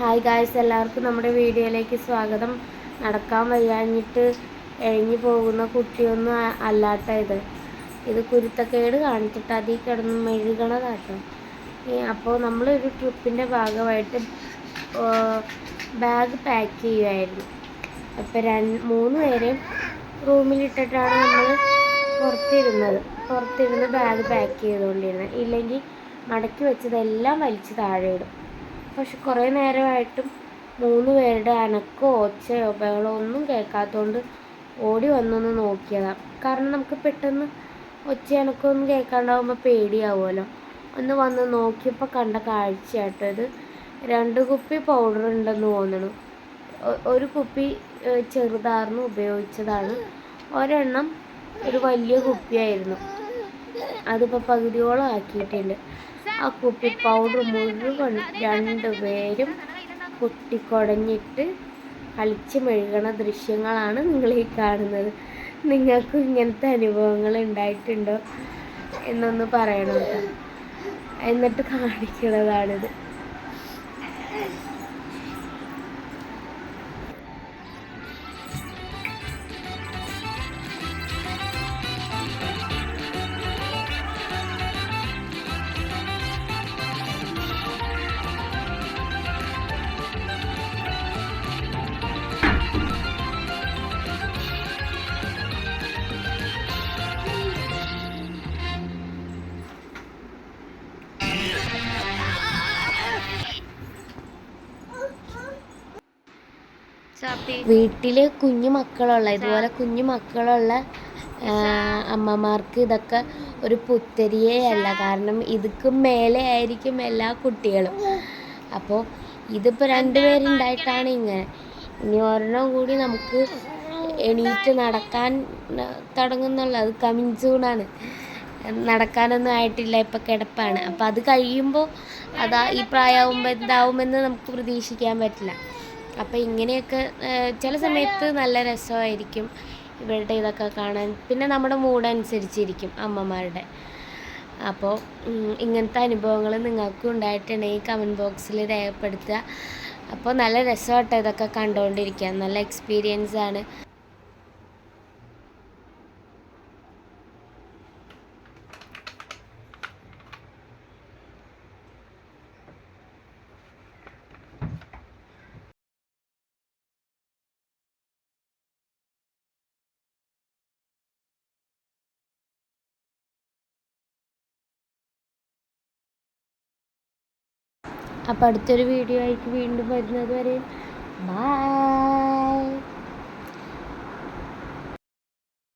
Hi guys, എല്ലാവർക്കും നമ്മുടെ വീഡിയോയിലേക്ക് സ്വാഗതം. നടക്കാൻ വയ്യാഞ്ഞിട്ട് എഴഞ്ഞു പോകുന്ന കുട്ടിയൊന്നും അല്ലാട്ടോ ഇത് കുരുത്തക്കേട് കാണിച്ചിട്ട് അതിൽ കിടന്ന് മെഴുകണതാട്ടോ. അപ്പോൾ നമ്മളൊരു ട്രിപ്പിൻ്റെ ഭാഗമായിട്ട് ബാഗ് പാക്ക് ചെയ്യുമായിരുന്നു. അപ്പോൾ 3 പേരെയും റൂമിലിട്ടിട്ടാണ് നമ്മൾ പുറത്തിരുന്ന് ബാഗ് പാക്ക് ചെയ്തുകൊണ്ടിരുന്നത്. ഇല്ലെങ്കിൽ മടക്കി വെച്ചതെല്ലാം വലിച്ച് താഴെ ഇടും. പക്ഷെ കുറേ നേരമായിട്ടും 3 പേരുടെ അനക്കോ ഒച്ചയോ ബഹളോ ഒന്നും കേൾക്കാത്തതുകൊണ്ട് ഓടി വന്നൊന്ന് നോക്കിയതാണ്. കാരണം നമുക്ക് പെട്ടെന്ന് ഒച്ച അനക്കോ ഒന്നും കേൾക്കാണ്ടാവുമ്പോൾ പേടിയാവുമല്ലോ. ഒന്ന് വന്ന് നോക്കിയപ്പോൾ കണ്ട കാഴ്ചയാട്ടോ ഇത്. 2 കുപ്പി പൗഡർ ഉണ്ടെന്ന് തോന്നുന്നു. ഒരു കുപ്പി ചെറുതാർന്ന് ഉപയോഗിച്ചതാണ്. ഒരെണ്ണം ഒരു വലിയ കുപ്പിയായിരുന്നു. അതിപ്പോൾ പകുതിയോളം ആക്കിയിട്ടുണ്ട്. ആ കുപ്പി പൗഡർ മുഴുവൻ 2 പേരും പൊട്ടിക്കുടഞ്ഞിട്ട് കളിച്ച് മെഴുകണ ദൃശ്യങ്ങളാണ് നിങ്ങൾ ഈ കാണുന്നത്. നിങ്ങൾക്കും ഇങ്ങനത്തെ അനുഭവങ്ങൾ ഉണ്ടായിട്ടുണ്ടോ എന്നൊന്ന് പറയണം കേട്ടോ. എന്നിട്ട് കാണിക്കുന്നതാണിത്. വീട്ടിൽ ഇതുപോലെ കുഞ്ഞു മക്കളുള്ള അമ്മമാർക്ക് ഇതൊക്കെ ഒരു പുത്തരിയേ അല്ല. കാരണം ഇതുക്കും മേലെ ആയിരിക്കും എല്ലാ കുട്ടികളും. അപ്പോൾ ഇതിപ്പോൾ 2 പേരുണ്ടായിട്ടാണ് ഇങ്ങനെ. ഇനി ഒരെണ്ണം കൂടി നമുക്ക് എണീറ്റ് നടക്കാൻ തുടങ്ങുന്നുള്ളൂ. അത് കമ്മിങ് സൂണാണ്. നടക്കാനൊന്നും ആയിട്ടില്ല, ഇപ്പം കിടപ്പാണ്. അപ്പോൾ അത് കഴിയുമ്പോൾ ഈ പ്രായമാകുമ്പോൾ എന്താവുമെന്ന് നമുക്ക് പ്രതീക്ഷിക്കാൻ പറ്റില്ല. അപ്പോൾ ഇങ്ങനെയൊക്കെ ചില സമയത്ത് നല്ല രസമായിരിക്കും ഇവരുടെ ഇതൊക്കെ കാണാൻ. പിന്നെ നമ്മുടെ മൂഡനുസരിച്ചിരിക്കും അമ്മമാരുടെ. അപ്പോൾ ഇങ്ങനത്തെ അനുഭവങ്ങൾ നിങ്ങൾക്കും ഉണ്ടായിട്ടുണ്ടെങ്കിൽ കമൻറ്റ് ബോക്സിൽ രേഖപ്പെടുത്തുക. അപ്പോൾ നല്ല രസമായിട്ട് ഇതൊക്കെ കണ്ടുകൊണ്ടിരിക്കുക. നല്ല എക്സ്പീരിയൻസ് ആണ്. അപ്പോൾ അടുത്തൊരു വീഡിയോ ആയിട്ട് വീണ്ടും വരുന്നത് വരെ ബൈ.